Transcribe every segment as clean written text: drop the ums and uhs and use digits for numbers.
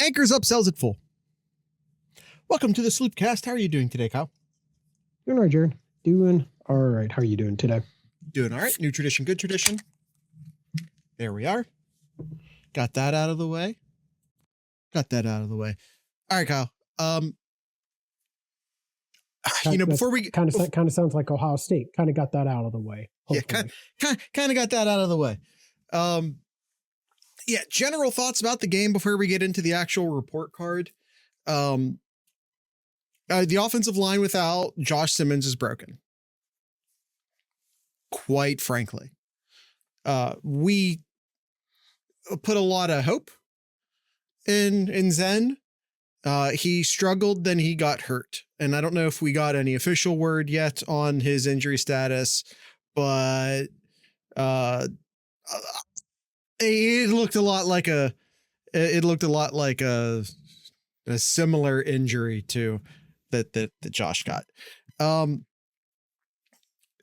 Anchors up, sells it full. Welcome to the Sloopcast. How are you doing today, Kyle? Doing all right, Jared. Doing all right. How are you doing today? Doing all right. New tradition, good tradition. There we are. Got that out of the way. All right, Kyle. Before we kind of sounds like Ohio State. Kind of got that out of the way. Hopefully. Yeah, kind of got that out of the way. General thoughts about the game before we get into the actual report card. The offensive line without Josh Simmons is broken. Quite frankly, we put a lot of hope in Zen. He struggled, then he got hurt. And I don't know if we got any official word yet on his injury status, but it looked a lot like a similar injury to that Josh got.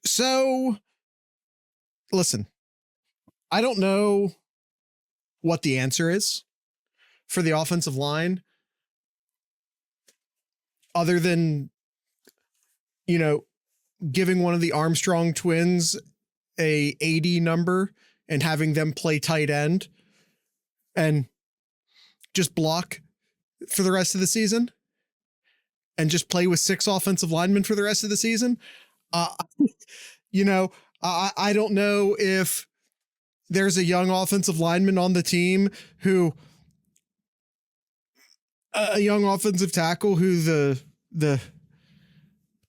So listen, I don't know what the answer is for the offensive line other than, giving one of the Armstrong twins a 80 number and having them play tight end and just block for the rest of the season and just play with 6 offensive linemen for the rest of the season. I don't know if there's a young offensive lineman on the team a young offensive tackle who the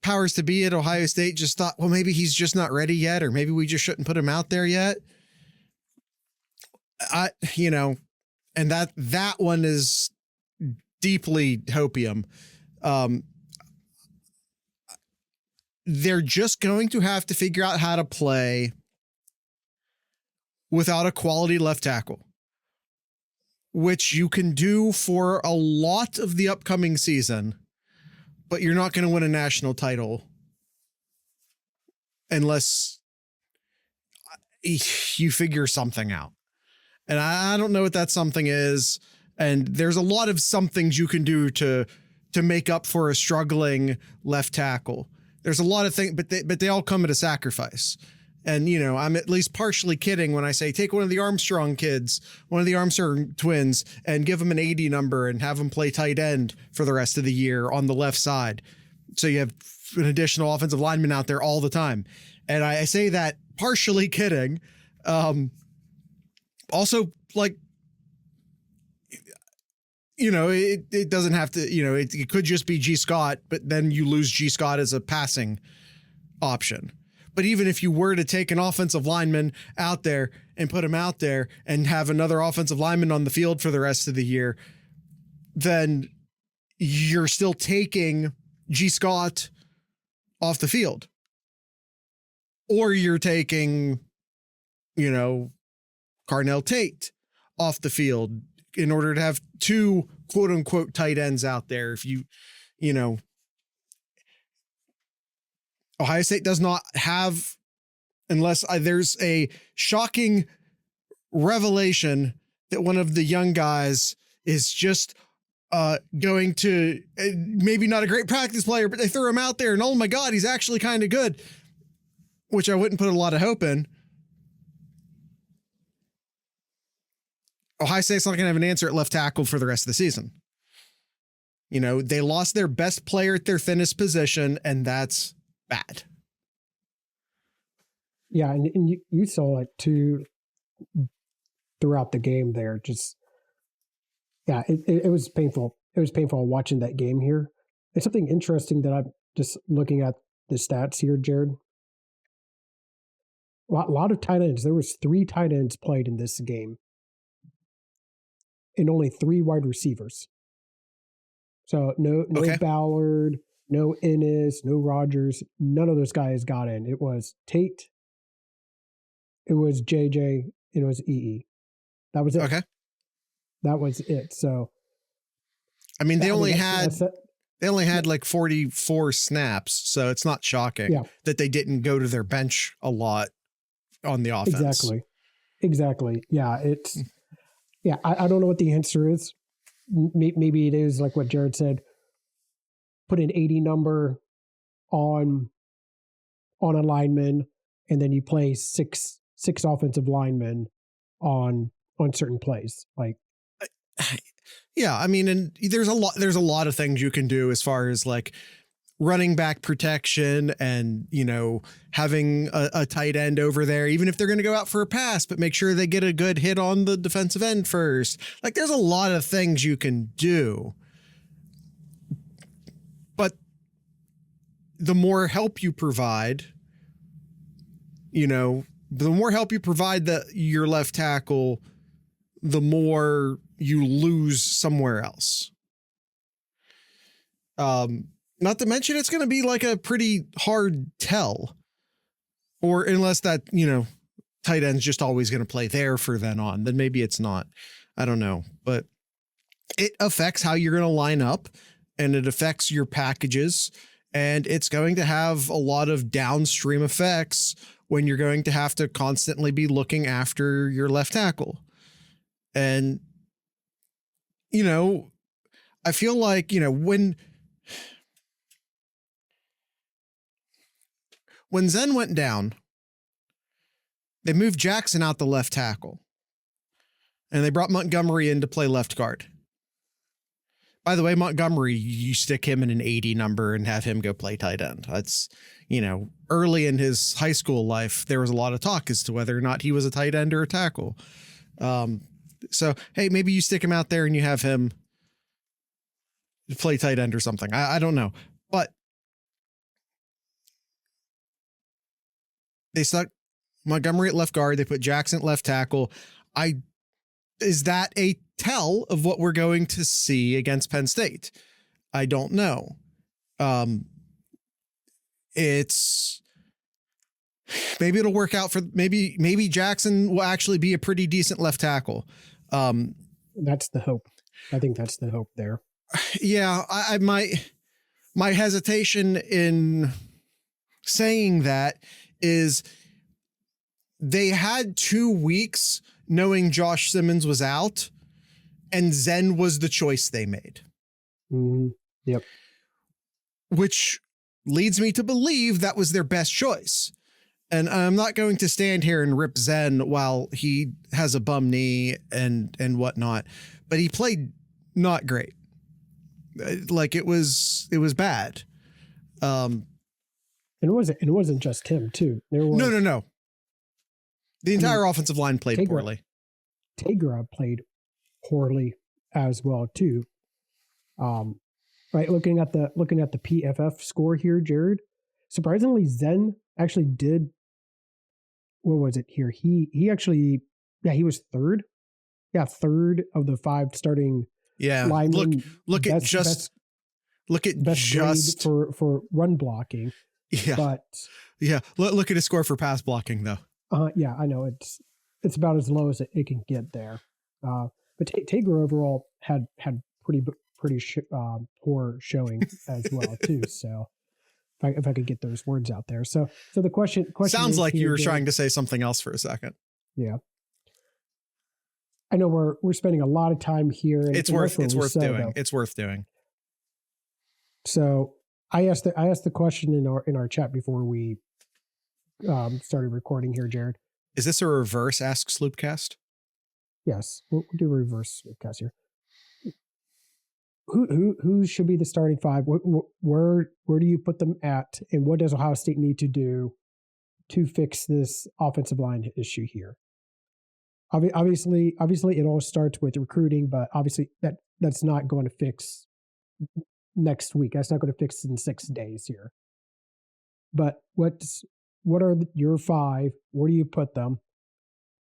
powers to be at Ohio State just thought, well, maybe he's just not ready yet, or maybe we just shouldn't put him out there yet. And that one is deeply hopium. They're just going to have to figure out how to play without a quality left tackle, which you can do for a lot of the upcoming season, but you're not going to win a national title unless you figure something out. And I don't know what that something is. And there's a lot of somethings you can do to make up for a struggling left tackle. There's a lot of things, but they all come at a sacrifice. And, I'm at least partially kidding when I say take one of the Armstrong twins, and give them an 80 number and have them play tight end for the rest of the year on the left side. So you have an additional offensive lineman out there all the time. And I say that partially kidding. Also, it doesn't have to, it could just be G. Scott, but then you lose G. Scott as a passing option. But even if you were to take an offensive lineman out there and put him out there and have another offensive lineman on the field for the rest of the year, then you're still taking G. Scott off the field. Or you're taking, Carnell Tate off the field in order to have 2 quote unquote tight ends out there. If Ohio State does not have, unless there's a shocking revelation that one of the young guys is just going to, maybe not a great practice player, but they threw him out there and, oh my God, he's actually kind of good, which I wouldn't put a lot of hope in. Ohio State's not going to have an answer at left tackle for the rest of the season. They lost their best player at their thinnest position, and that's bad. Yeah, and you saw it too throughout the game there. Just, yeah, it was painful. It was painful watching that game here. It's something interesting that I'm just looking at the stats here, Jared. A lot of tight ends. There was 3 tight ends played in this game, and only 3 wide receivers. So no Okay. Ballard, no Ennis, no Rogers. None of those guys got in. It was Tate, it was JJ, and it was EE. That was it. Okay. That was it. So, they only had like 44 snaps, so it's not shocking that they didn't go to their bench a lot on the offense. Exactly. Yeah, I don't know what the answer is. maybe it is like what Jared said, put an 80 number on a lineman, and then you play six offensive linemen on certain plays. Like, yeah, I mean, and there's a lot of things you can do as far as like running back protection and, having a tight end over there, even if they're going to go out for a pass, but make sure they get a good hit on the defensive end first. Like, there's a lot of things you can do, but the more help you provide, the more help you provide your left tackle, the more you lose somewhere else. Not to mention it's going to be like a pretty hard tell, or unless that, tight end's just always going to play there for then on, then maybe it's not. I don't know, but it affects how you're going to line up, and it affects your packages, and it's going to have a lot of downstream effects when you're going to have to constantly be looking after your left tackle. And, I feel like, when Zen went down, they moved Jackson out the left tackle, and they brought Montgomery in to play left guard. By the way, Montgomery, you stick him in an 80 number and have him go play tight end. That's, early in his high school life, there was a lot of talk as to whether or not he was a tight end or a tackle. So, hey, maybe you stick him out there and you have him play tight end or something. I don't know, but they stuck Montgomery at left guard. They put Jackson at left tackle. Is that a tell of what we're going to see against Penn State? I don't know. It's maybe it'll work out for maybe Jackson will actually be a pretty decent left tackle. That's the hope. I think that's the hope there. Yeah, my hesitation in saying that is they had 2 weeks knowing Josh Simmons was out, and Zen was the choice they made. Mm-hmm. Yep. Which leads me to believe that was their best choice. And I'm not going to stand here and rip Zen while he has a bum knee and whatnot, but he played not great. Like it was bad. And it wasn't just him too. There was no. The entire offensive line played poorly. Tegra played poorly as well too. Right. Looking at the PFF score here, Jared, surprisingly, Zen actually did. What was it here? He actually, he was third. Yeah. Third of the 5 starting. Yeah. Linemen. Look at best for run blocking. Yeah. But yeah. Look at his score for pass blocking though. Yeah, I know it's about as low as it can get there. But Tegra overall had pretty poor showing as well too. So if I could get those words out there. So the question sounds like you were here, trying to say something else for a second. Yeah. I know we're spending a lot of time here. And it's worth doing. It's worth doing. So I asked the question in our chat before we started recording here, Jared. Is this a reverse Ask Sloopcast? Yes, we'll do a reverse Sloopcast here. Who should be the starting 5? Where do you put them at, and what does Ohio State need to do to fix this offensive line issue here? Obviously, it all starts with recruiting, but obviously that's not going to fix next week. That's not going to fix in 6 days here. But what are your 5? Where do you put them?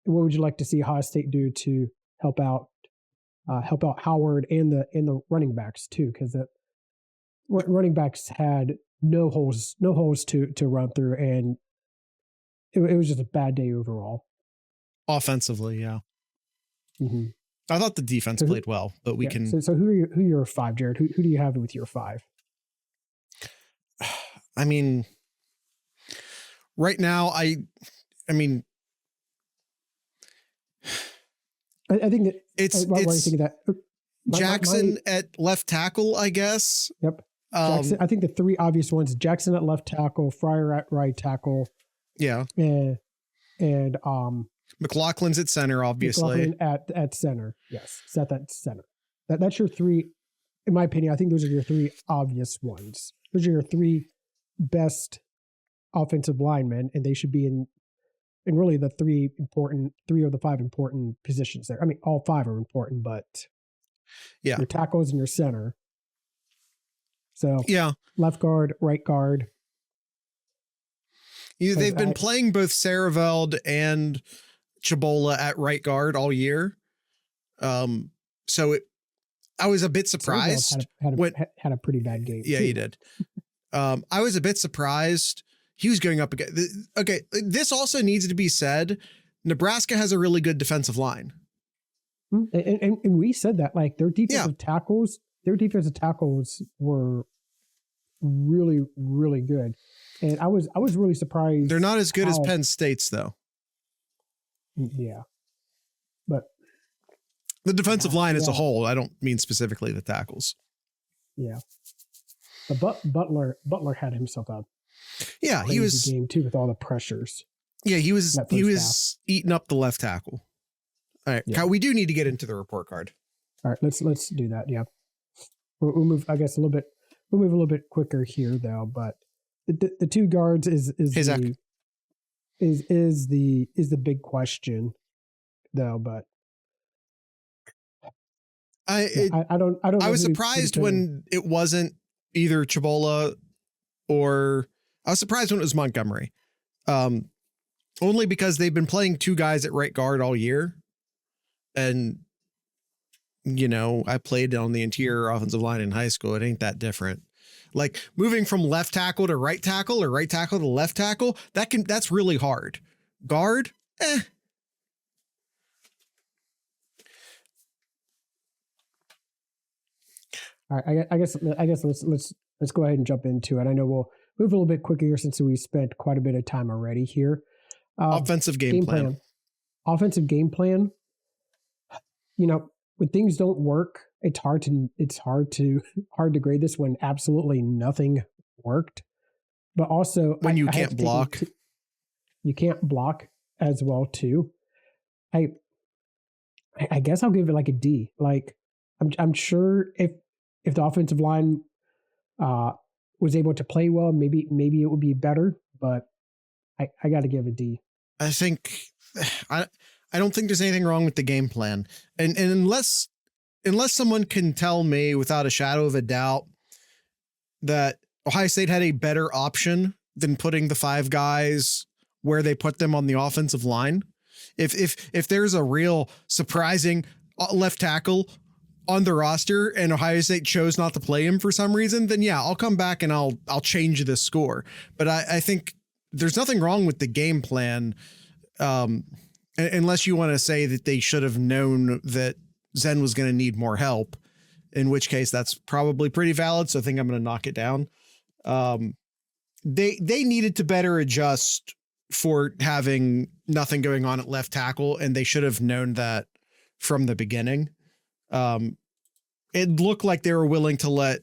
And what would you like to see Ohio State do to help out Howard and the running backs too? Because the running backs had no holes to run through, and it was just a bad day overall. Offensively, yeah. Mm-hmm. I thought the defense played well, but we can. So who are your 5, Jared? Who do you have with your 5? I mean, right now, I mean, I think that it's thinking that. Jackson at left tackle, I guess. Yep. Jackson, I think the three obvious ones: Jackson at left tackle, Fryer at right tackle. Yeah. And McLaughlin's at center, obviously. McLaughlin at center. Yes, set that center. That's your three. In my opinion, I think those are your three obvious ones. Those are your three best offensive linemen, and they should be in really the three of the five important positions there. I mean, all five are important, but your tackles and your center. So left guard, right guard. They've been playing both Sareveld and Chabola at right guard all year. So I was a bit surprised. Had a pretty bad game. Yeah, he did. I was a bit surprised. He was going up again. Okay, this also needs to be said. Nebraska has a really good defensive line. And we said that, like, their defensive tackles were really, really good. And I was really surprised. They're not as good as Penn State's, though. Yeah. But the defensive line as a whole, I don't mean specifically the tackles. Yeah. But Butler had himself a crazy game too with all the pressures. Yeah, he was eating up the left tackle. All right, Kyle, we do need to get into the report card. All right, let's do that. Yeah, we'll move. I guess We'll move a little bit quicker here, though. But the two guards is the big question, though. But I don't. I was surprised when it wasn't either Chabola or I was surprised when it was Montgomery. Only because they've been playing two guys at right guard all year. And, I played on the interior offensive line in high school. It ain't that different. Like moving from left tackle to right tackle or right tackle to left tackle, that's really hard. Guard, All right, I guess let's go ahead and jump into it. I know we'll move a little bit quicker here since we spent quite a bit of time already here. Offensive game plan. Offensive game plan. When things don't work, it's hard to grade this when absolutely nothing worked. But also when you can't block, you can't block as well too. I guess I'll give it like a D. Like I'm sure if the offensive line was able to play well, maybe it would be better. But I got to give a D. I think I don't think there's anything wrong with the game plan. And unless someone can tell me without a shadow of a doubt that Ohio State had a better option than putting the five guys where they put them on the offensive line. If there's a real surprising left tackle on the roster and Ohio State chose not to play him for some reason, then I'll come back and I'll change the score. But I think there's nothing wrong with the game plan. Unless you want to say that they should have known that Zen was going to need more help, in which case that's probably pretty valid. So I think I'm going to knock it down. They needed to better adjust for having nothing going on at left tackle, and they should have known that from the beginning. It looked like they were willing to let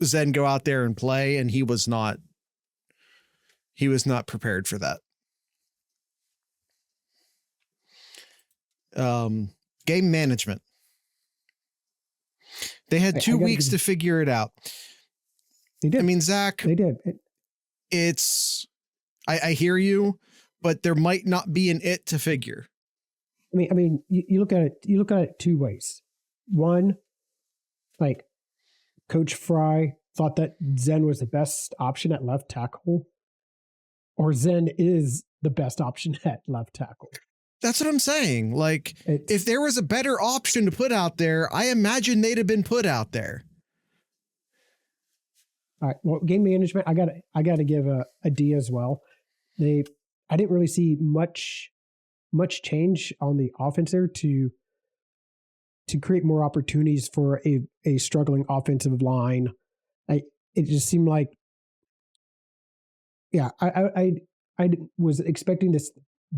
Zen go out there and play, and he was not prepared for that. Game management. They had 2 weeks to figure it out. They did. I mean, Zach, they did. I hear you, but there might not be an it to figure. I mean, you look at it two ways. One, like Coach Fry thought that Zen was the best option at left tackle, or Zen is the best option at left tackle. That's what I'm saying. Like, if there was a better option to put out there, I imagine they'd have been put out there. All right. Well, game management, I got to give a D as well. I didn't really see much change on the offense there to create more opportunities for a struggling offensive line. It just seemed like, I was expecting this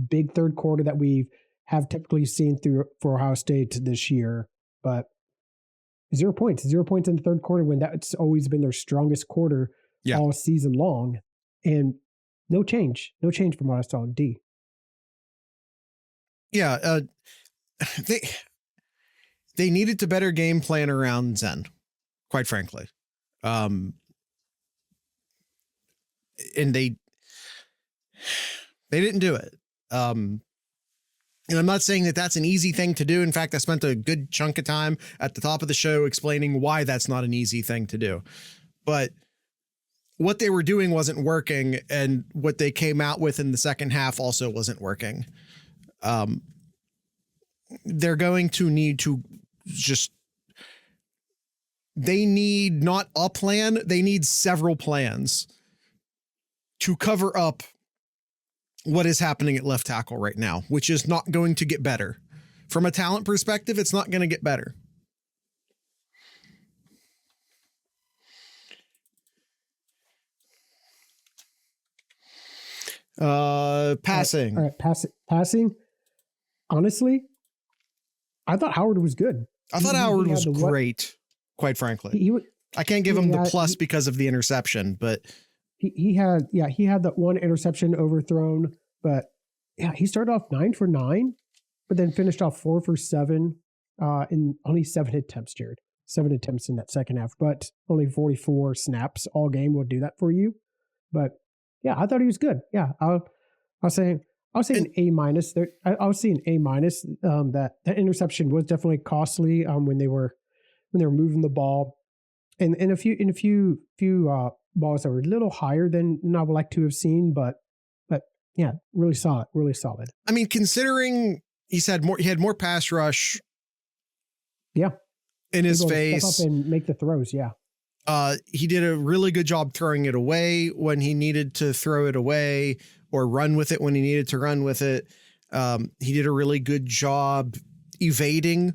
big third quarter that we have typically seen for Ohio State this year, but 0 points. 0 points in the third quarter when that's always been their strongest quarter all season long. And no change from what I saw in D. Yeah. They needed to better game plan around Zen, quite frankly. And they didn't do it. And I'm not saying that that's an easy thing to do. In fact, I spent a good chunk of time at the top of the show explaining why that's not an easy thing to do. But what they were doing wasn't working, and what they came out with in the second half also wasn't working. They're going to need to they need not a plan, they need several plans to cover up what is happening at left tackle right now, which is not going to get better. From a talent perspective, it's not going to get better. Passing. All right, passing. Honestly, I thought Howard was good. I thought Howard was great, quite frankly. I can't give him the plus because of the interception, but he had that one interception overthrown, but yeah, he started off 9 for 9, but then finished off 4 for 7 in only 7 attempts, Jared. 7 attempts in that second half, but only 44 snaps all game will do that for you. But yeah, I thought he was good. Yeah, I'll say an A minus. I'll see an A minus. That interception was definitely costly when they were moving the ball, and a few balls that were a little higher than I would like to have seen, but yeah, really solid. I mean, considering he had more pass rush. Yeah. In his face. Step up and make the throws. Yeah. He did a really good job throwing it away when he needed to throw it away, or run with it when he needed to run with it. He did a really good job evading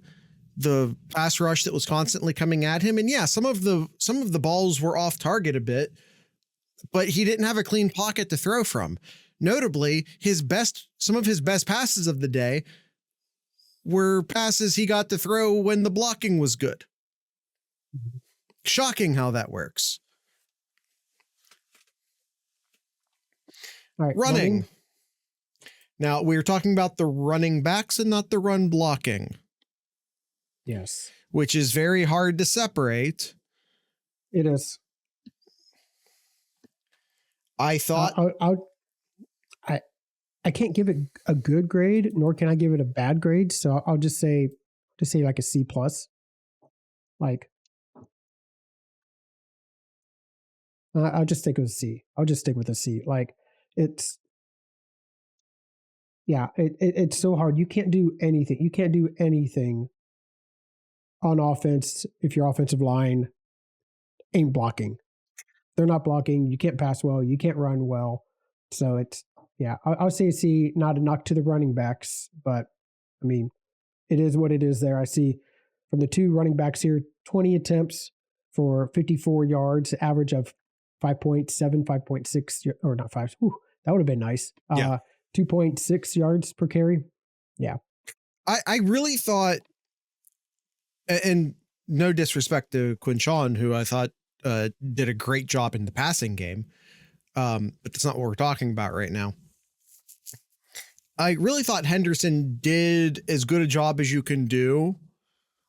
the pass rush that was constantly coming at him. And yeah, some of the balls were off target a bit, but he didn't have a clean pocket to throw from. Notably, some of his best passes of the day were passes he got to throw when the blocking was good. Shocking how that works. All right, running. Now, we're talking about the running backs and not the run blocking. Yes. Which is very hard to separate. It is. I thought... I can't give it a good grade, nor can I give it a bad grade. So I'll just say like a C plus. Like, I'll just stick with a C. I'll just stick with a C. Like, it's so hard. You can't do anything. You can't do anything on offense if your offensive line ain't blocking. They're not blocking. You can't pass well. You can't run well. So it's, yeah, I'll say C, not a knock to the running backs, but I mean, it is what it is there. I see from the 2 running backs here, 20 attempts for 54 yards, average of 5.7, 5.6, or not 5. Ooh, that would have been nice. 2.6 yards per carry. Yeah. I really thought, and no disrespect to Quinshawn, who I thought did a great job in the passing game, but that's not what we're talking about right now. I really thought Henderson did as good a job as you can do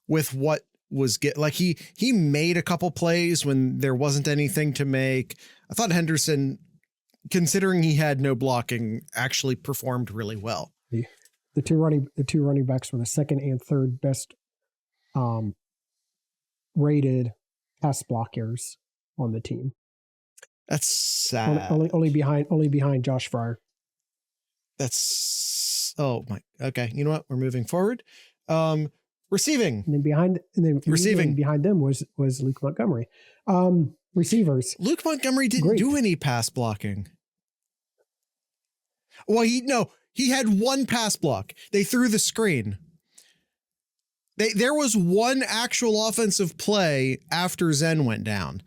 with what was he made a couple plays when there wasn't anything to make. I thought Henderson, considering he had no blocking, actually performed really well. The two running backs were the second and third best rated pass blockers on the team. That's sad. Only behind Josh Fryer. Okay. You know what? We're moving forward. Receiving. And then receiving behind them was Luke Montgomery. Receivers. Luke Montgomery didn't do any pass blocking. Well, he had one pass block. They threw the screen. There was one actual offensive play after Zen went down.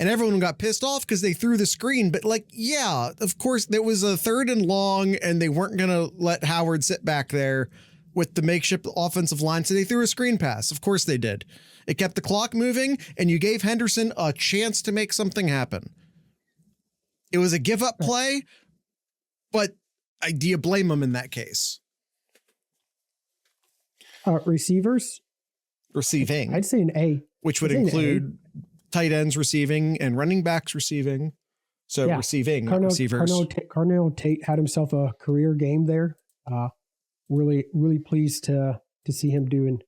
And everyone got pissed off because they threw the screen. But of course, there was a 3rd and long, and they weren't going to let Howard sit back there with the makeshift offensive line. So they threw a screen pass. Of course they did. It kept the clock moving, and you gave Henderson a chance to make something happen. It was a give up play, but do you blame him in that case? Receivers? Receiving. I'd say an A. Which would include tight ends receiving and running backs receiving. So receiving, not receivers. Carnell Tate had himself a career game there. Really, really pleased to see him doing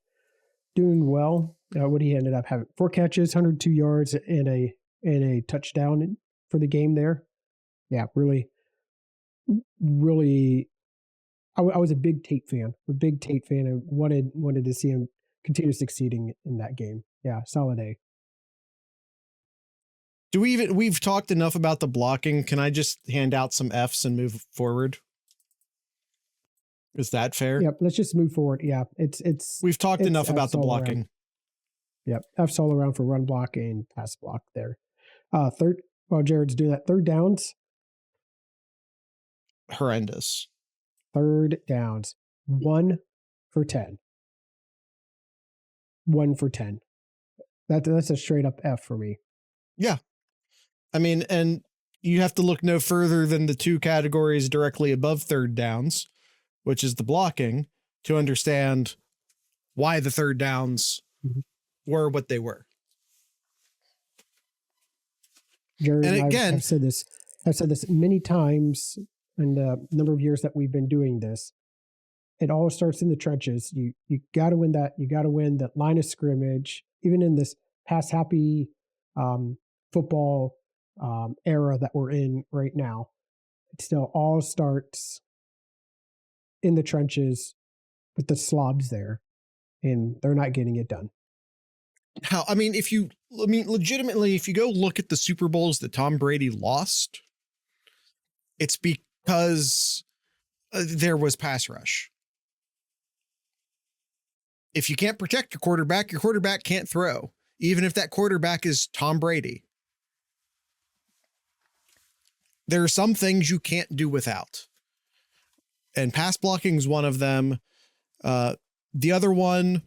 well. What he ended up having 4 catches, 102 yards, and a touchdown for the game there. Yeah, really. I was a big Tate fan, and wanted to see him continue succeeding in that game. Yeah, solid A. We've talked enough about the blocking. Can I just hand out some Fs and move forward? Is that fair? Yep. Let's just move forward. Yeah. We've talked enough F's about the blocking. Around. Yep. F's all around for run block and pass block there. While Jared's doing that, third downs. Horrendous. Third downs. 1 for 10. 1 for 10. That's a straight up F for me. Yeah. I mean, and you have to look no further than the 2 categories directly above third downs, which is the blocking, to understand why the third downs were what they were. Jared and again, I've said this many times in the number of years that we've been doing this. It all starts in the trenches. You got to win that. You got to win that line of scrimmage. Even in this pass happy football era that we're in right now, it still all starts in the trenches with the slobs there, and they're not getting it done. Legitimately, if you go look at the Super Bowls that Tom Brady lost, it's because there was pass rush. If you can't protect your quarterback can't throw, even if that quarterback is Tom Brady. There are some things you can't do without. And pass blocking is one of them. The other one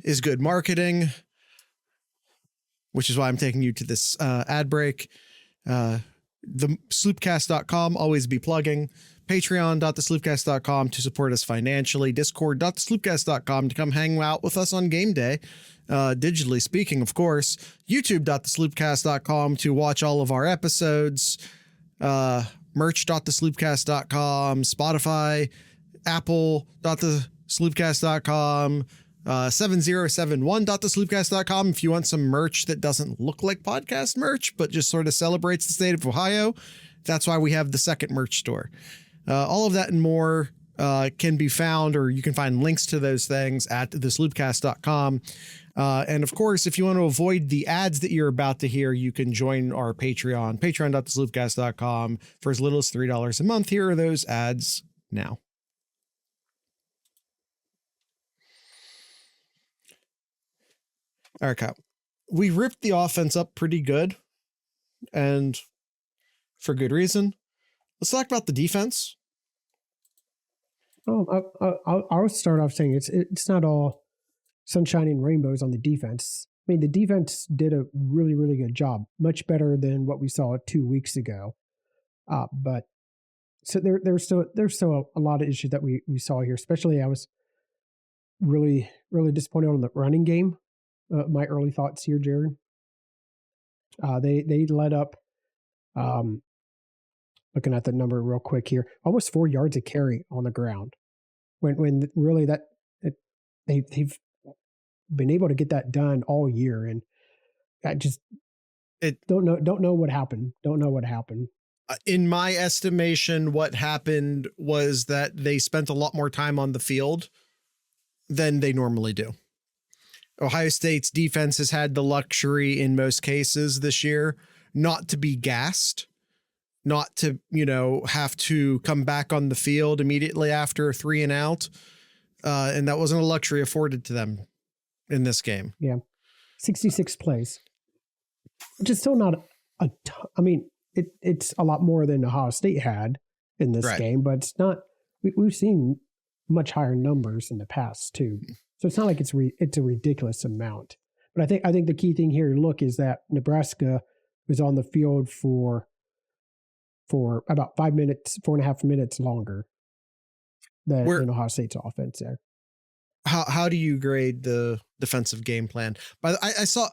is good marketing, which is why I'm taking you to this ad break. The sloopcast.com, always be plugging. Patreon.thesloopcast.com to support us financially. Discord.thesloopcast.com to come hang out with us on game day. Digitally speaking, of course. YouTube.thesloopcast.com to watch all of our episodes. Merch.thesloopcast.com, Spotify, Apple.thesloopcast.com, 7071.thesloopcast.com if you want some merch that doesn't look like podcast merch, but just sort of celebrates the state of Ohio. That's why we have the second merch store. All of that and more can be found, or you can find links to those things at thesloopcast.com. And of course, if you want to avoid the ads that you're about to hear, you can join our Patreon, patreon.thesloopcast.com for as little as $3 a month. Here are those ads now. All right, Kyle. We ripped the offense up pretty good, and for good reason. Let's talk about the defense. I'll start off saying it's not all sunshine and rainbows on the defense. I mean, the defense did a really, really good job, much better than what we saw 2 weeks ago. But so there's still a lot of issues that we saw here. Especially, I was really, really disappointed on the running game. My early thoughts here, Jared. They led up. Looking at the number real quick here, almost 4 yards a carry on the ground. When really they've been able to get that done all year, and I just don't know what happened. Don't know what happened. In my estimation, what happened was that they spent a lot more time on the field than they normally do. Ohio State's defense has had the luxury in most cases this year not to be gassed, not to, have to come back on the field immediately after a 3 and out. And that wasn't a luxury afforded to them in this game. Yeah. 66 plays, which is still not I mean, it's a lot more than Ohio State had in this game, but it's not, we've seen much higher numbers in the past too. So it's not like it's a ridiculous amount. But I think the key thing here to look is that Nebraska was on the field for about 5 minutes, 4.5 minutes longer than Ohio State's offense there. How do you grade the defensive game plan? But I saw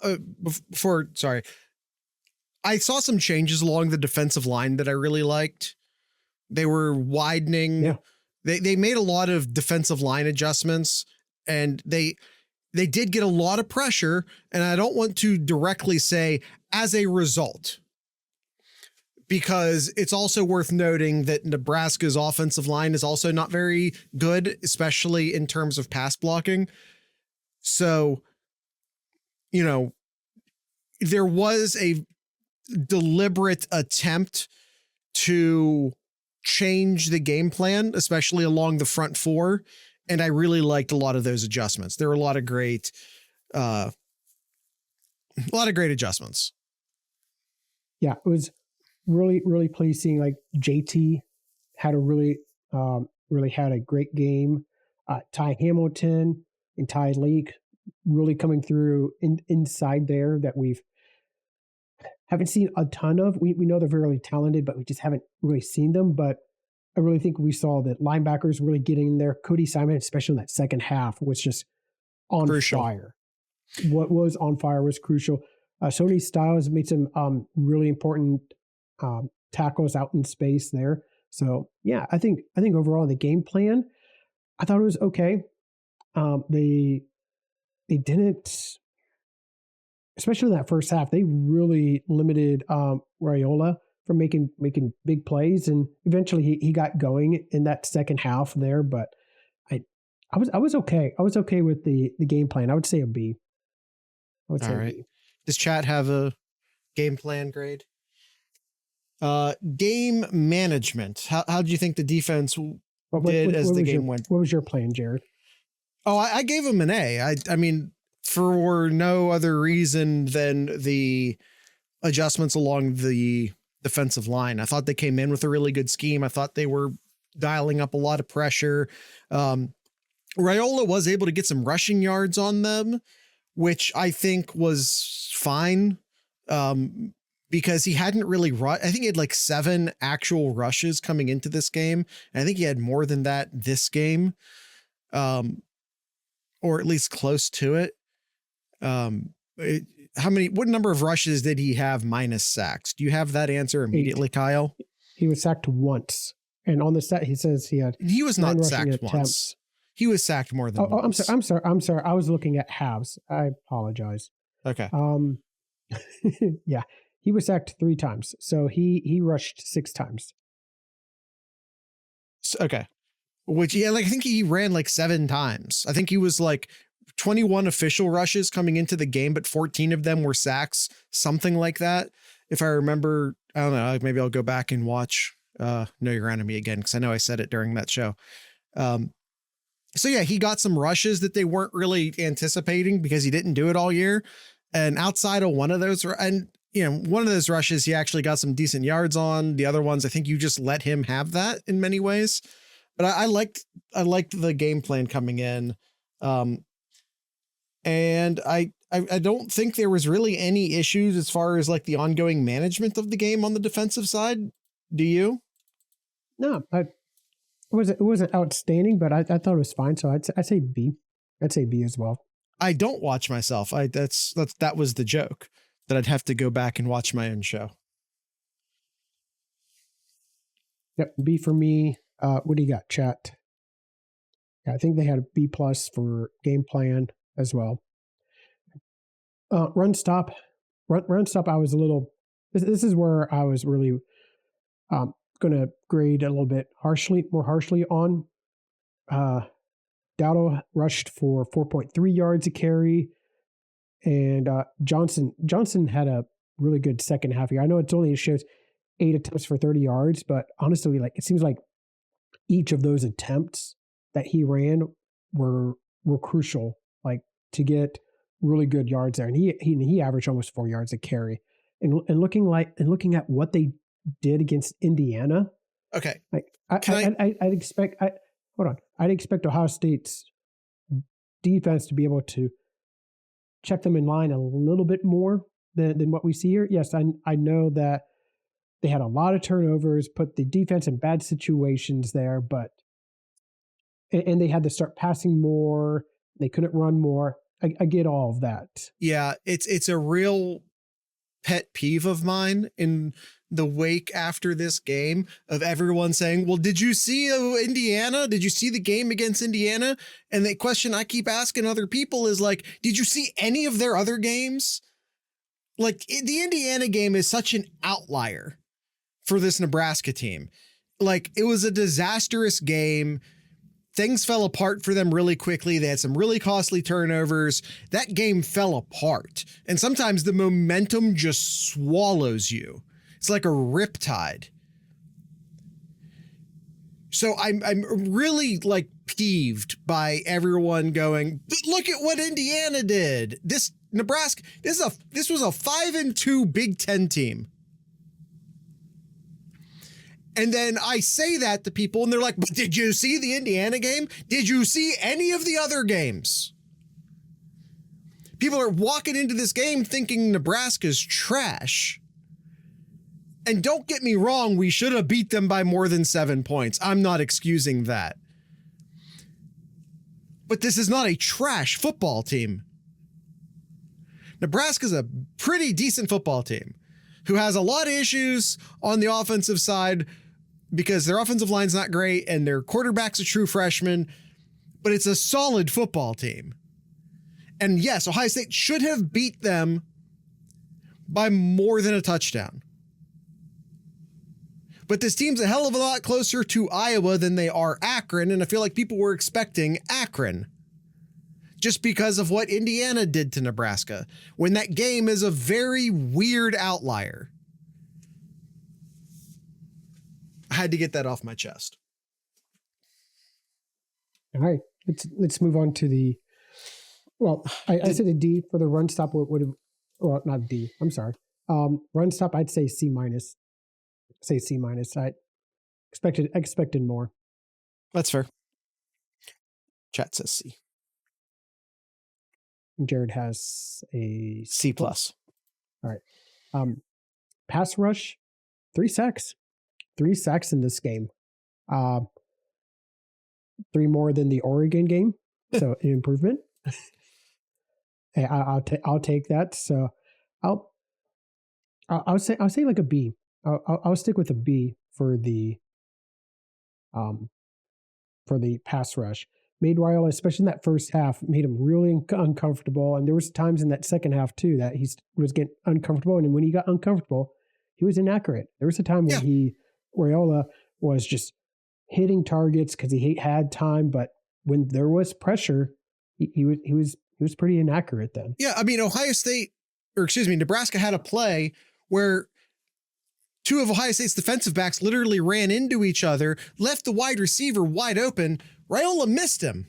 I saw some changes along the defensive line that I really liked. They were widening. Yeah. They made a lot of defensive line adjustments, and they did get a lot of pressure. And I don't want to directly say as a result, because it's also worth noting that Nebraska's offensive line is also not very good, especially in terms of pass blocking. So, there was a deliberate attempt to change the game plan, especially along the front four. And I really liked a lot of those adjustments. There were a lot of great adjustments. Yeah, it was really, really pleasing. Like JT had a really had a great game. Ty Hamilton and Ty Leak really coming through inside there that haven't seen a ton of. We know they're very talented, but we just haven't really seen them. But I really think we saw that linebackers really getting in there. Cody Simon, especially in that second half, was just on fire. What was on fire was crucial. Sony Styles made some really important tackles out in space there. So yeah, I think overall the game plan, I thought it was okay. They didn't, especially in that first half, they really limited Raiola from making big plays, and eventually he got going in that second half there. But I was okay. I was okay with the game plan. I would say a B. All right. Does chat have a game plan grade? Game management. How do you think the defense did as the game went? What was your plan, Jared? Oh, I gave him an A. I mean, for no other reason than the adjustments along the defensive line. I thought they came in with a really good scheme. I thought they were dialing up a lot of pressure. Raiola was able to get some rushing yards on them, which I think was fine. Because he hadn't really I think he had like 7 actual rushes coming into this game. And I think he had more than that this game. Or at least close to it. What number of rushes did he have minus sacks? Do you have that answer immediately, 8. Kyle? He was sacked once. And on the stat, he says he was not sacked once. He was sacked more than once. I'm sorry. I was looking at halves. I apologize. Okay. Yeah. He was sacked 3 times. So he rushed 6 times. Okay. Which, yeah, I think he ran 7 times. I think he was 21 official rushes coming into the game, but 14 of them were sacks, something like that. If I remember, I don't know, maybe I'll go back and watch Know Your Enemy again, because I know I said it during that show. So yeah, he got some rushes that they weren't really anticipating because he didn't do it all year. And outside of one of those, and one of those rushes, he actually got some decent yards on. The other ones, I think you just let him have that in many ways. But I liked the game plan coming in. And I don't think there was really any issues as far as the ongoing management of the game on the defensive side. Do you? No, it wasn't outstanding, but I thought it was fine. So I'd say B. I'd say B as well. I don't watch myself. That was the joke, that I'd have to go back and watch my own show. Yep, B for me. What do you got, chat? Yeah, I think they had a B+ for game plan as well. Run stop. I was a little. This is where I was really going to grade a little bit more harshly on. Dowdle rushed for 4.3 yards a carry, and Johnson had a really good second half here. I know it shows 8 attempts for 30 yards, but honestly, it seems like each of those attempts that he ran were crucial, to get really good yards there. And he averaged almost 4 yards a carry. And looking at what they did against Indiana. Okay. I'd expect. hold on. I'd expect Ohio State's defense to be able to check them in line a little bit more than what we see here. Yes, I know that they had a lot of turnovers, put the defense in bad situations there, but and they had to start passing more. They couldn't run more. I get all of that. Yeah, it's a real pet peeve of mine in the wake after this game of everyone saying, well, did you see Indiana? Did you see the game against Indiana? And the question I keep asking other people is like, did you see any of their other games? Like the Indiana game is such an outlier for this Nebraska team. Like it was a disastrous game. Things fell apart for them really quickly. They had some really costly turnovers. That game fell apart. And sometimes the momentum just swallows you. It's like a riptide. So I'm really like peeved by everyone going, but look at what Indiana did. This Nebraska, this was a 5-2 Big Ten team. And then I say that to people and they're like, but did you see the Indiana game? Did you see any of the other games? People are walking into this game thinking Nebraska's trash. And don't get me wrong, we should have beat them by more than 7 points. I'm not excusing that. But this is not a trash football team. Nebraska's a pretty decent football team who has a lot of issues on the offensive side because their offensive line's not great and their quarterback's a true freshman, but it's a solid football team. And yes, Ohio State should have beat them by more than a touchdown. But this team's a hell of a lot closer to Iowa than they are Akron, and I feel like people were expecting Akron just because of what Indiana did to Nebraska, when that game is a very weird outlier. I had to get that off my chest. All right, let's move on to the. Well, I said a D for the run stop. Well, not D. I'm sorry. Run stop. I'd say C minus. Say C minus. I expected more. That's fair. Chat says C. Jared has a C plus. All right. Pass rush, 3 sacks. 3 sacks in this game. 3 more than the Oregon game. So an improvement. Hey, I'll take that. So I'll say like a B. I'll stick with a B for the pass rush. Made Raiola, especially in that first half, made him really uncomfortable. And there was times in that second half too that he was getting uncomfortable. And when he got uncomfortable, he was inaccurate. There was a time when Raiola was just hitting targets because he had time, but when there was pressure, he was pretty inaccurate then. Yeah, I mean, Nebraska had a play where 2 of Ohio State's defensive backs literally ran into each other, left the wide receiver wide open. Raiola missed him.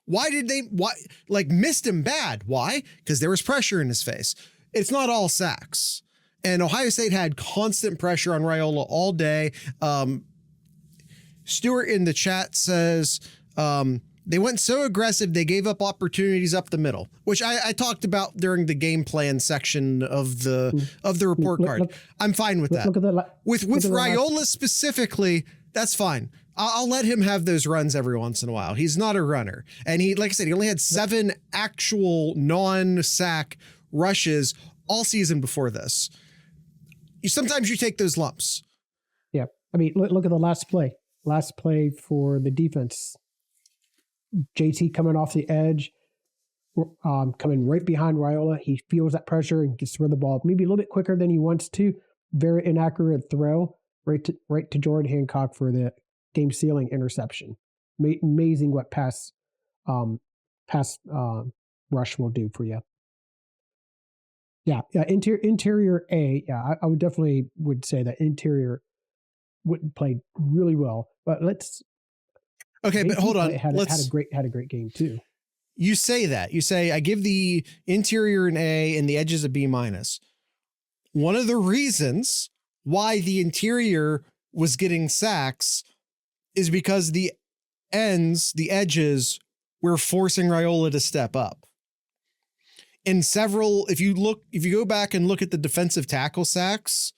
Missed him bad? Why? Because there was pressure in his face. It's not all sacks. And Ohio State had constant pressure on Raiola all day. Stuart in the chat says, they went so aggressive, they gave up opportunities up the middle, which I talked about during the game plan section of the report card. I'm fine with that. With Raiola specifically, that's fine. I'll let him have those runs every once in a while. He's not a runner. And he, like I said, he only had 7 actual non-sack rushes all season before this. Sometimes you take those lumps. Yeah. I mean, look at the last play. Last play for the defense. JT coming off the edge, coming right behind Raiola. He feels that pressure and gets rid of the ball maybe a little bit quicker than he wants to. Very inaccurate throw right to Jordan Hancock for the game sealing interception. Amazing what pass rush will do for you. Yeah. Interior A. Yeah, I would definitely say that interior would play really well. But let's. Okay, but hold on. Had a great game too. You say that. You say I give the interior an A and the edges a B minus. One of the reasons why the interior was getting sacks is because the ends, the edges, were forcing Raiola to step up. In several, if you go back and look at the defensive tackle sacks,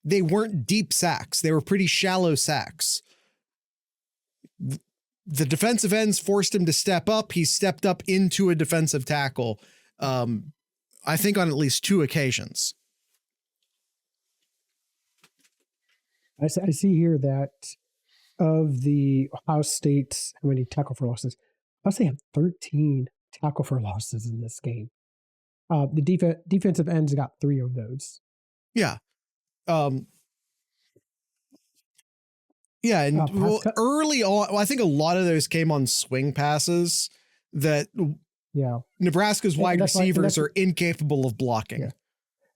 they weren't deep sacks. They were pretty shallow sacks. The defensive ends forced him to step up. He stepped up into a defensive tackle, I think on at least 2 occasions. I see here that of the Ohio State, how many tackle for losses? I say have 13 tackle for losses in this game. The defensive ends got 3 of those. Yeah. Yeah, and early on, I think a lot of those came on swing passes that Nebraska's wide receivers are incapable of blocking.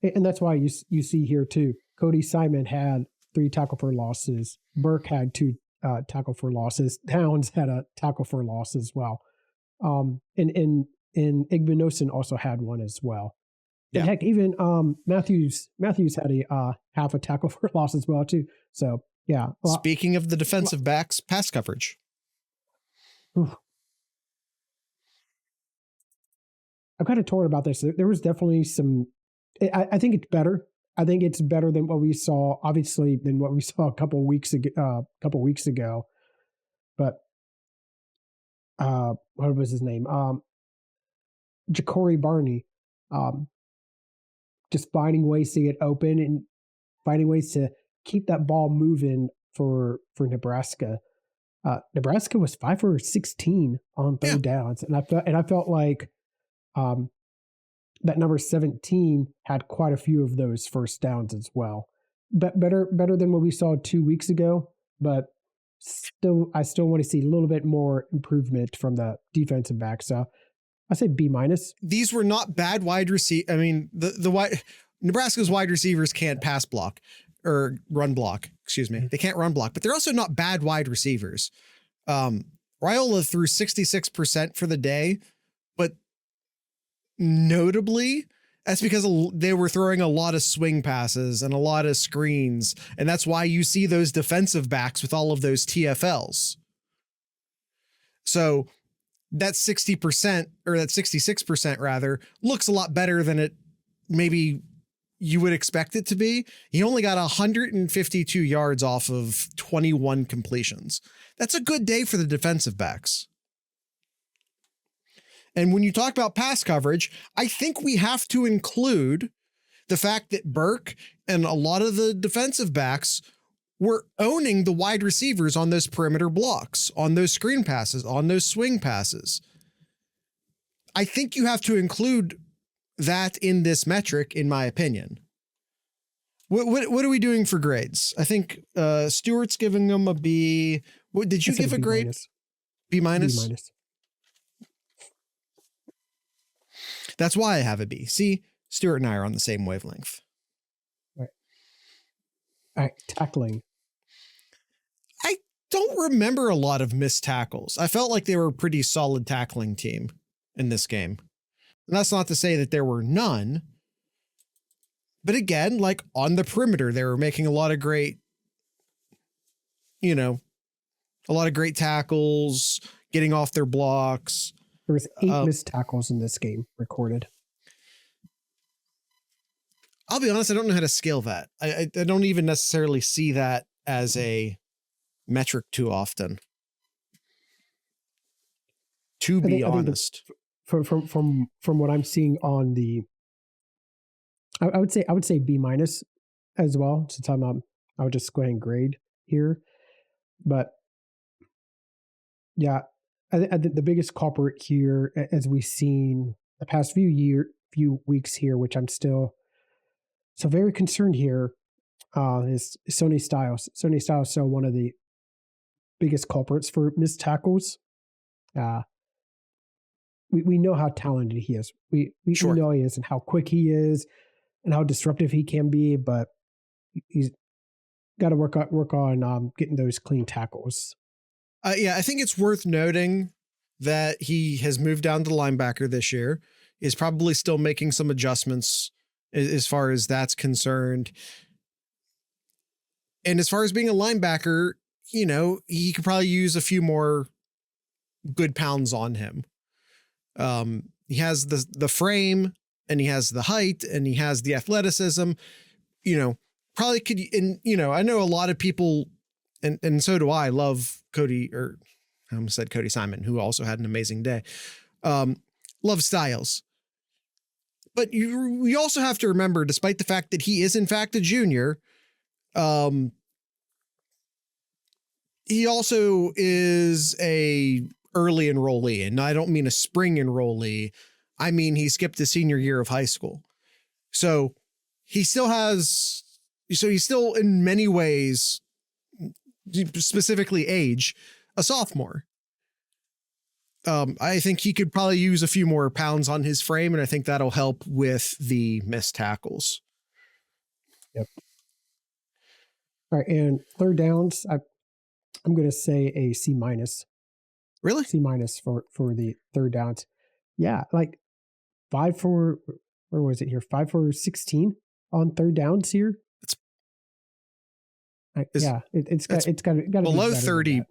Yeah. And that's why you see here too, Cody Simon had 3 tackle for losses. Burke had 2 tackle for losses. Towns had a tackle for loss as well. And Igbinosun also had one as well. Yeah. And heck, even Matthews had a half a tackle for loss as well too. So yeah. Speaking of the defensive backs, pass coverage. I'm kind of torn about this. There was definitely some. I think it's better. I think it's better than what we saw. Obviously, than what we saw a couple weeks ago. But what was his name? Ja'Cory Barney. Just finding ways to get open and finding ways to keep that ball moving for Nebraska. Nebraska was 5 for 16 on third downs, and I felt like that number 17 had quite a few of those first downs as well. But better than what we saw 2 weeks ago, but I still want to see a little bit more improvement from the defensive back. So I say B-. These were not bad wide receiver. I mean, Nebraska's wide receivers can't pass block or run block. Excuse me. They can't run block, but they're also not bad wide receivers. Raiola threw 66% for the day, but notably, that's because they were throwing a lot of swing passes and a lot of screens. And that's why you see those defensive backs with all of those TFLs. So that 60% or that 66% rather looks a lot better than it maybe you would expect it to be. He only got 152 yards off of 21 completions. That's a good day for the defensive backs. And when you talk about pass coverage, I think we have to include the fact that Burke and a lot of the defensive backs were owning the wide receivers on those perimeter blocks, on those screen passes, on those swing passes. I think you have to include that in this metric, in my opinion. What are we doing for grades? I think Stewart's giving them a B. What did you give a grade? B-? B-. That's why I have a B. See, Stewart and I are on the same wavelength. All right, tackling. I don't remember a lot of missed tackles. I felt like they were a pretty solid tackling team in this game. And that's not to say that there were none. But again, like on the perimeter, they were making a lot of great tackles, getting off their blocks. There was 8 missed tackles in this game recorded. I'll be honest, I don't know how to scale that. I don't even necessarily see that as a metric too often. To be honest. From what I'm seeing on the, I would say B- as well. Since I would just go ahead and grade here, but yeah, I think the biggest culprit here, as we've seen the past few weeks here, which I'm still so very concerned here, is Sonny Styles. Sonny Styles is still one of the biggest culprits for missed tackles. We know how talented he is. We know he is and how quick he is and how disruptive he can be, but he's got to work on getting those clean tackles. I think it's worth noting that he has moved down to linebacker this year, is probably still making some adjustments as far as that's concerned. And as far as being a linebacker, he could probably use a few more good pounds on him. He has the frame, and he has the height, and he has the athleticism, probably could. And, I know a lot of people, and so do I, love Cody, or I almost said Cody Simon, who also had an amazing day. Love Styles. But we also have to remember, despite the fact that he is in fact a junior, he also is a early enrollee, and I don't mean a spring enrollee. I mean, he skipped the senior year of high school. So he's still in many ways, specifically age, a sophomore. I think he could probably use a few more pounds on his frame, and I think that'll help with the missed tackles. Yep. All right. And third downs, I'm going to say a C-. Really? C- for the third downs. Yeah. Like 5 for, where was it here? 5 for 16 on third downs here. It's got to below 30.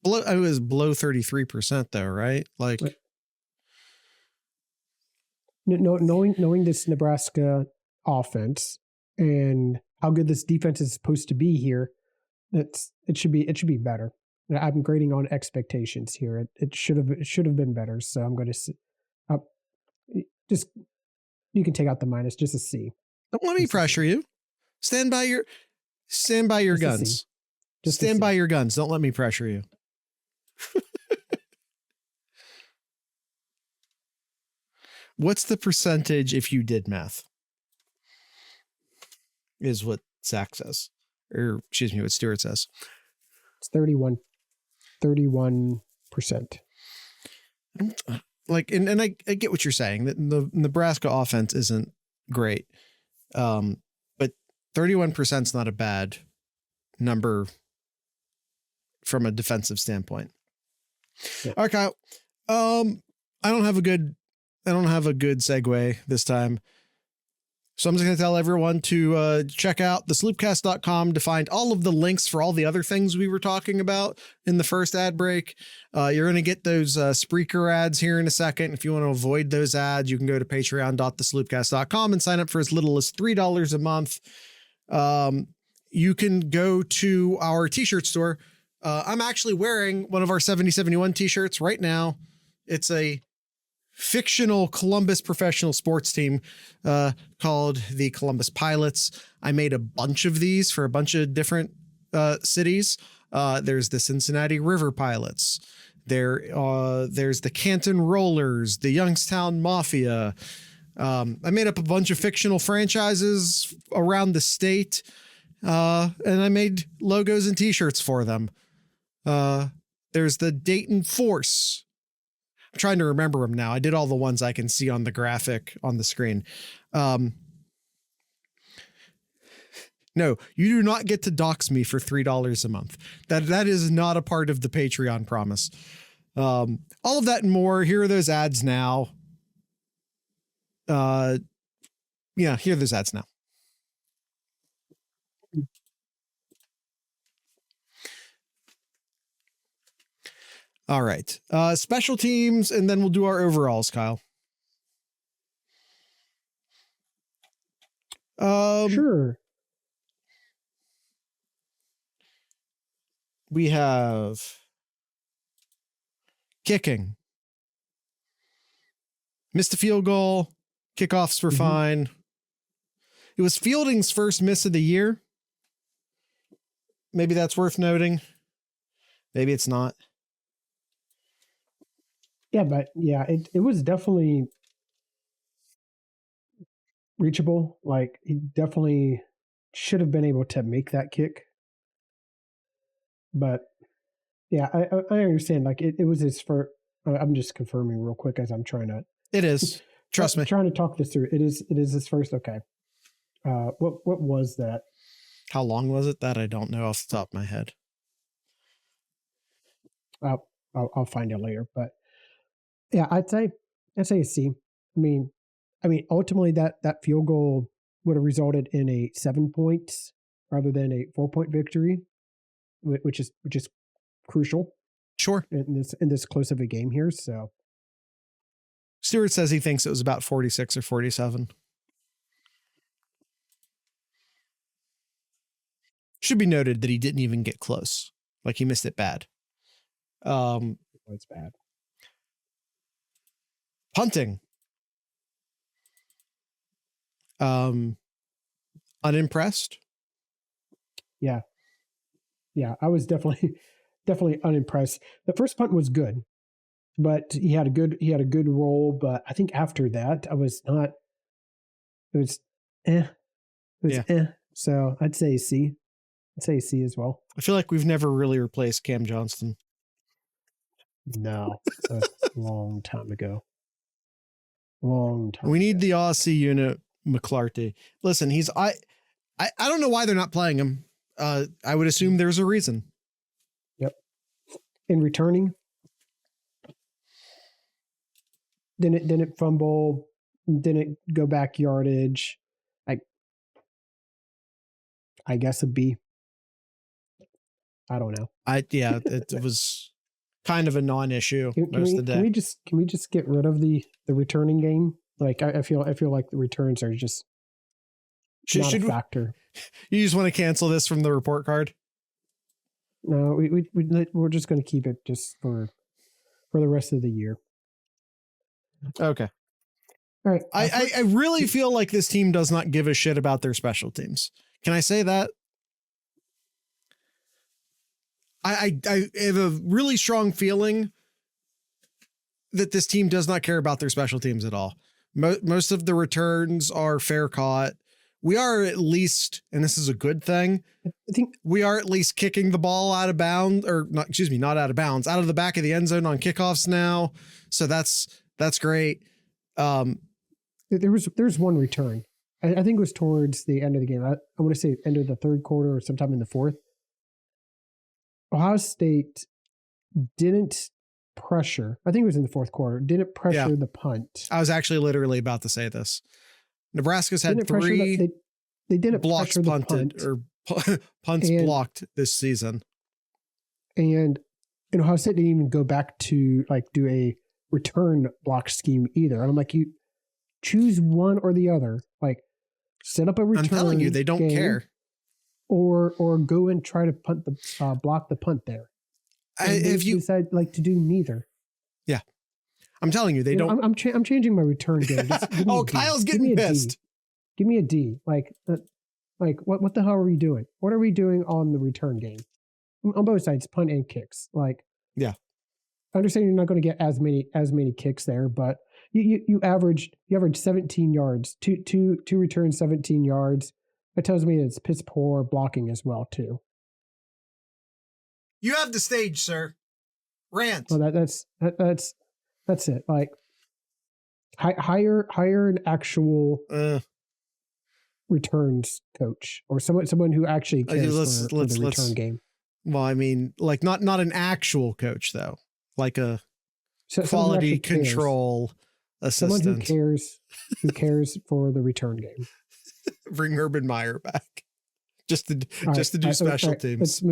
It was below 33% though, right? Like, knowing this Nebraska offense and how good this defense is supposed to be here, it should be better. I'm grading on expectations here. It should have been better. So I'm going to just, you can take out the minus, just a C. Don't let me pressure you. Stand by your guns. Just stand by your guns. Don't let me pressure you. What's the percentage if you did math? Is what Zach says, or excuse me, what Stuart says. It's 31%. Like, and I get what you're saying, that the Nebraska offense isn't great. But 31% is not a bad number from a defensive standpoint. Yeah. All right, Kyle. I don't have a good segue this time. So I'm just going to tell everyone to check out thesloopcast.com to find all of the links for all the other things we were talking about in the first ad break. You're going to get those Spreaker ads here in a second. If you want to avoid those ads, you can go to patreon.thesloopcast.com and sign up for as little as $3 a month. You can go to our t-shirt store. I'm actually wearing one of our 7071 t-shirts right now. It's a fictional Columbus professional sports team called the Columbus Pilots. I made a bunch of these for a bunch of different cities. There's the Cincinnati River Pilots. There's the Canton Rollers, the Youngstown Mafia. I made up a bunch of fictional franchises around the state, and I made logos and t-shirts for them. There's the Dayton Force. I'm trying to remember them now. I did all the ones I can see on the graphic on the screen. No, you do not get to dox me for $3 a month. That is not a part of the Patreon promise. All of that and more. Here are those ads now. Here are those ads now. All right. Special teams, and then we'll do our overalls, Kyle. Sure. We have kicking. Missed a field goal. Kickoffs were fine. It was Fielding's first miss of the year. Maybe that's worth noting. Maybe it's not. Yeah, but yeah, it was definitely reachable. Like, he definitely should have been able to make that kick. But yeah, I understand. Like, it was his first. I'm just confirming real quick as I'm trying to. It is. Trust me. Trying to talk this through. It is his first. Okay. What was that? How long was it? That I don't know off the top of my head. I'll find out later. But yeah, I'd say a C. I mean, ultimately that field goal would have resulted in a 7 points rather than a 4-point victory. which is crucial Sure. in this close of a game here. So Stewart says he thinks it was about 46 or 47. Should be noted that he didn't even get close. Like he missed it bad. It's bad. Punting. Unimpressed. Yeah. I was definitely unimpressed. The first punt was good, but he had a good roll. But I think after that, I was not. It was eh. So I'd say C. I'd say C as well. I feel like we've never really replaced Cam Johnston. No, a long time ago. Long time. We need the Aussie unit, McClarty. Listen, I don't know why they're not playing him. I would assume there's a reason. Yep. In returning, didn't fumble, didn't go back yardage. I guess a B. I don't know. It was kind of a non-issue most of the day. Can we just get rid of the returning game? Like I feel like the returns are just not a factor. You just want to cancel this from the report card? No, we're just going to keep it just for the rest of the year. Okay. All right. I really feel like this team does not give a shit about their special teams. Can I say that? I have a really strong feeling that this team does not care about their special teams at all. Most of the returns are fair caught. We are at least, and this is a good thing, I think we are at least kicking the ball out of bounds, or not out of bounds, out of the back of the end zone on kickoffs now. So that's great. There's one return. I think it was towards the end of the game. I want to say end of the third quarter or sometime in the fourth. Ohio State didn't pressure. I think it was in the fourth quarter. Didn't pressure the punt. I was actually literally about to say this. Nebraska's had three they didn't blocks pressure the punted punt. or punts blocked this season. And Ohio State didn't even go back to do a return block scheme either. And I'm like, you choose one or the other. Like set up a return. I'm telling you, they don't care. Or go and try to block the punt there. If you decide to do neither. Yeah. I'm telling you, they don't. I'm changing my return game. Kyle's getting pissed. Give me a D. What the hell are we doing? What are we doing on the return game? On both sides, punt and kicks. Yeah. I understand you're not going to get as many kicks there, but you averaged 17 yards, two returns, 17 yards. That tells me it's piss poor blocking as well too. You have the stage, sir. Rant. Well, that's it. Hire an actual returns coach or someone who actually cares for the return game. Well, I mean, not an actual coach though, like a quality control assistant. Someone who cares for the return game. Bring Urban Meyer back just to do special teams.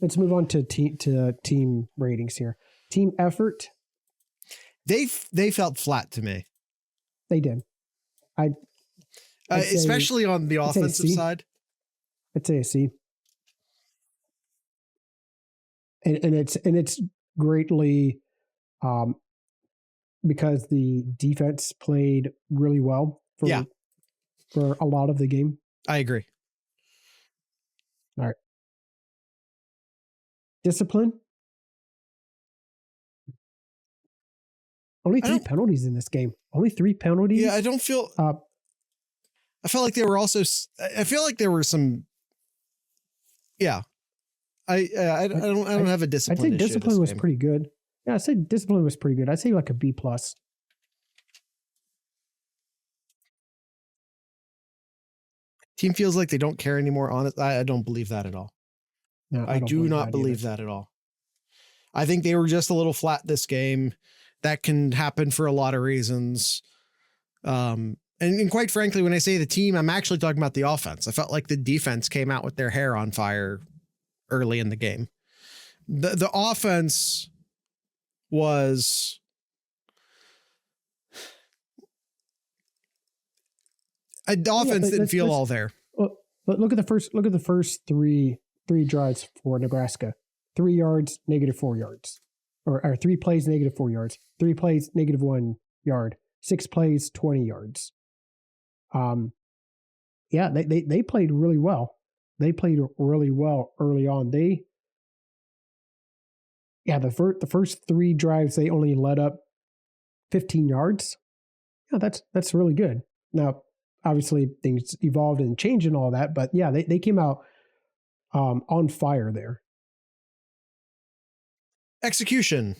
Let's move on to team ratings here. Team effort. They felt flat to me. They did. Especially on the offensive side. I'd say a C. And it's greatly because the defense played really well for a lot of the game. I agree. All right. Discipline. Only 3 penalties in this game. Only 3 penalties. Yeah, I don't feel. I felt like there were also. I feel like there were some. Yeah, I don't have a discipline. I'd say discipline was pretty good. Yeah, I'd say discipline was pretty good. I'd say a B+. Team feels like they don't care anymore. Honest, I don't believe that at all. No, I do not believe that at all. I think they were just a little flat this game. That can happen for a lot of reasons. And quite frankly, when I say the team, I'm actually talking about the offense. I felt like the defense came out with their hair on fire early in the game. The offense was didn't feel all there. Well, but look at the first three drives for Nebraska. 3 yards, -4 yards. Or 3 plays, -4 yards. 3 plays, -1 yard. 6 plays, 20 yards. Yeah, they played really well. They played really well early on. The first 3 drives they only let up 15 yards. Yeah, that's really good. Now, obviously things evolved and changed and all that, but yeah, they came out on fire there. Execution.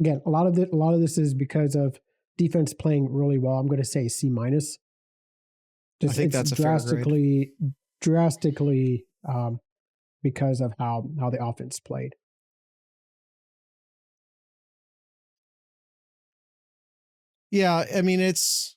Again, a lot of this is because of defense playing really well. I'm going to say C-. I think that's a drastically because of how the offense played. Yeah, I mean, it's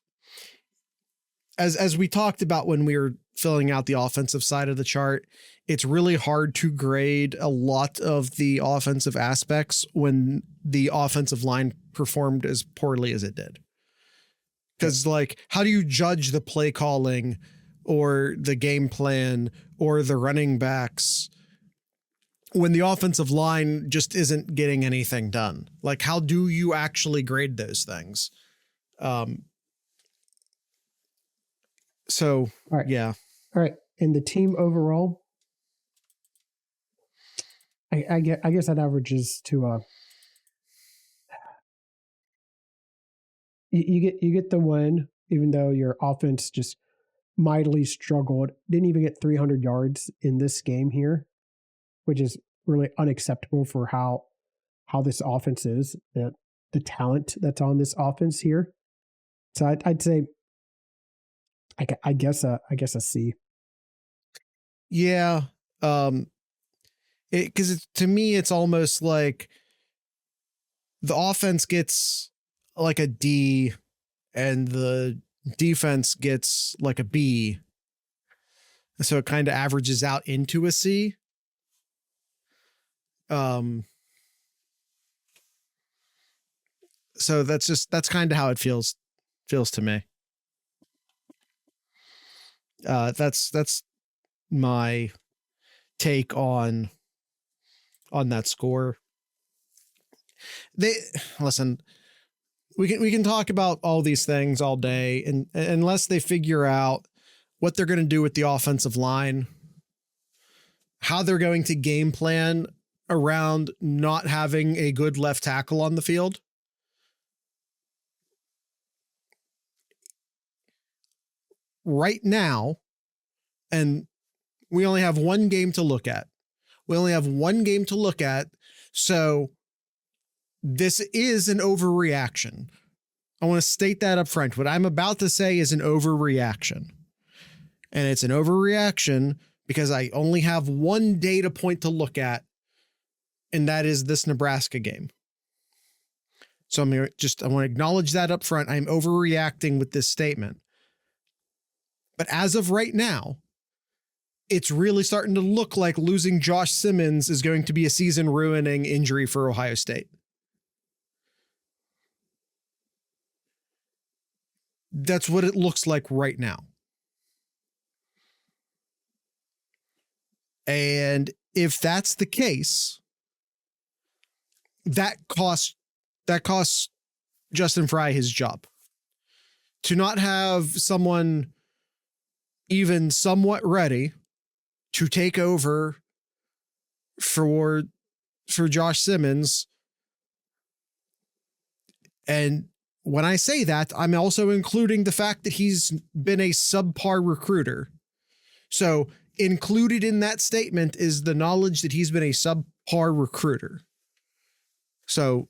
as we talked about when we were filling out the offensive side of the chart, it's really hard to grade a lot of the offensive aspects when the offensive line performed as poorly as it did. Because, like, how do you judge the play calling or the game plan or the running backs when the offensive line just isn't getting anything done? Like, how do you actually grade those things? So, all right. Yeah. All right. And the team overall, I guess that averages to you get the win, even though your offense just mightily struggled. Didn't even get 300 yards in this game here, which is really unacceptable for how this offense is, the talent that's on this offense here. So I'd say, I guess a C. Yeah. Because to me, it's almost like the offense gets like a D and the defense gets like a B. So it kind of averages out into a C. So that's kind of how it feels to me. That's my take on that score. Listen, we can talk about all these things all day, and unless they figure out what they're going to do with the offensive line, how they're going to game plan around not having a good left tackle on the field. Right now, and we only have one game to look at. So this is an overreaction. I want to state that up front. What I'm about to say is an overreaction. And it's an overreaction because I only have one data point to look at, and that is this Nebraska game. So I want to acknowledge that up front. I'm overreacting with this statement. But as of right now, it's really starting to look like losing Josh Simmons is going to be a season-ruining injury for Ohio State. That's what it looks like right now. And if that's the case, that costs Justin Fry his job. To not have someone even somewhat ready to take over for Josh Simmons. And when I say that, I'm also including the fact that he's been a subpar recruiter. So included in that statement is the knowledge that he's been a subpar recruiter. So,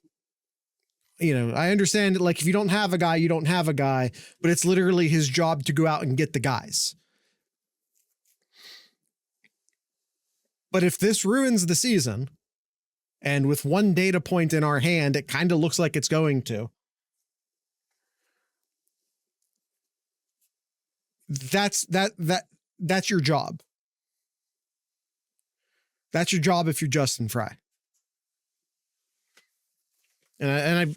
I understand that, like, if you don't have a guy, you don't have a guy, but it's literally his job to go out and get the guys. But if this ruins the season, and with one data point in our hand, it kind of looks like it's going to, that's that's your job. That's your job if you're Justin Fry. And I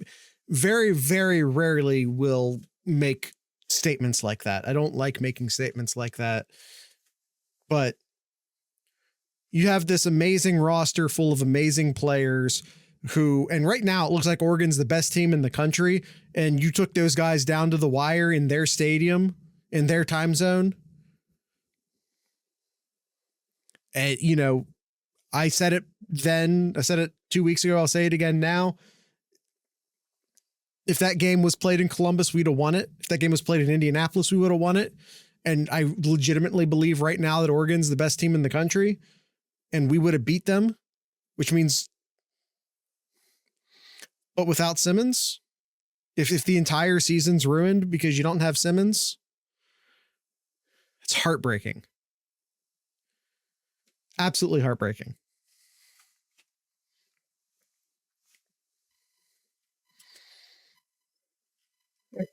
very, very rarely will make statements like that. I don't like making statements like that. But you have this amazing roster full of amazing players who, and right now it looks like Oregon's the best team in the country. And you took those guys down to the wire in their stadium, in their time zone. And, you know, I said it then, I said it 2 weeks ago. I'll say it again now. If that game was played in Columbus, we'd have won it. If that game was played in Indianapolis, we would have won it. And I legitimately believe right now that Oregon's the best team in the country and we would have beat them, which means, but without Simmons, if the entire season's ruined because you don't have Simmons, it's heartbreaking. Absolutely heartbreaking.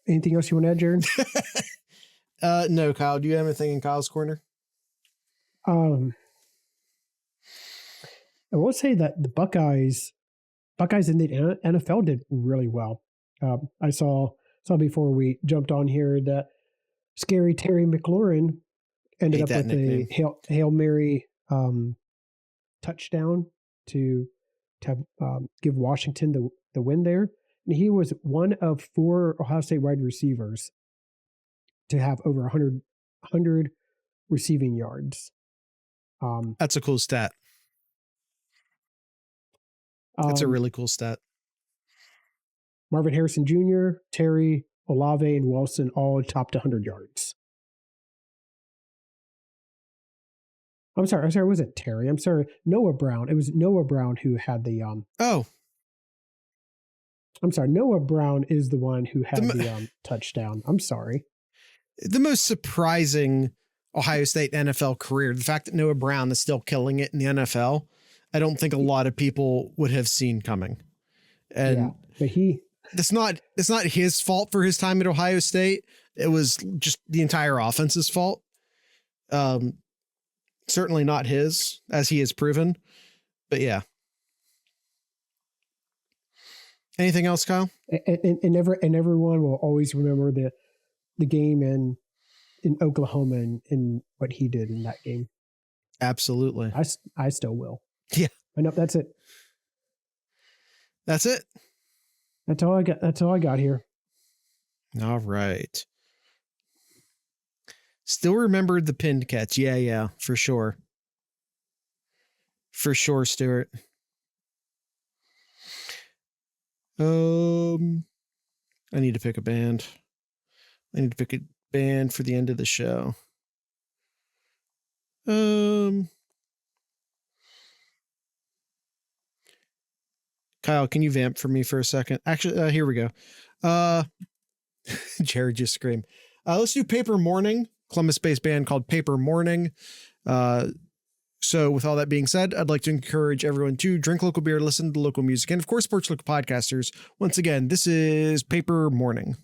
Anything else you want to add, Jared? No, Kyle. Do you have anything in Kyle's corner? I will say that the Buckeyes in the NFL did really well. I saw before we jumped on here that scary Terry McLaurin ended up with nickname. A Hail Mary touchdown to give Washington the win there. And he was one of 4 Ohio State wide receivers to have over 100 receiving yards. That's a cool stat. That's a really cool stat. Marvin Harrison Jr., Terry, Olave, and Wilson all topped 100 yards. I'm sorry, it wasn't Terry. I'm sorry, Noah Brown. It was Noah Brown who had the I'm sorry, Noah Brown is the one who had the touchdown. I'm sorry. The most surprising Ohio State NFL career, the fact that Noah Brown is still killing it in the NFL, I don't think a lot of people would have seen coming. And yeah, but it's not his fault for his time at Ohio State. It was just the entire offense's fault. Certainly not his, as he has proven. But yeah. Anything else, Kyle? And everyone will always remember the game in Oklahoma and what he did in that game. Absolutely. I still will. Yeah. I know. That's it. That's it. That's all I got. That's all I got here. All right. Still remembered the pinned catch. Yeah, for sure. For sure, Stuart. I need to pick a band. I need to pick a band for the end of the show. Kyle, can you vamp for me for a second? Actually, here we go. Jared just screamed. Let's do Paper Morning, Columbus-based band called Paper Morning. So with all that being said, I'd like to encourage everyone to drink local beer, listen to local music, and of course, support local podcasters. Once again, this is Paper Morning.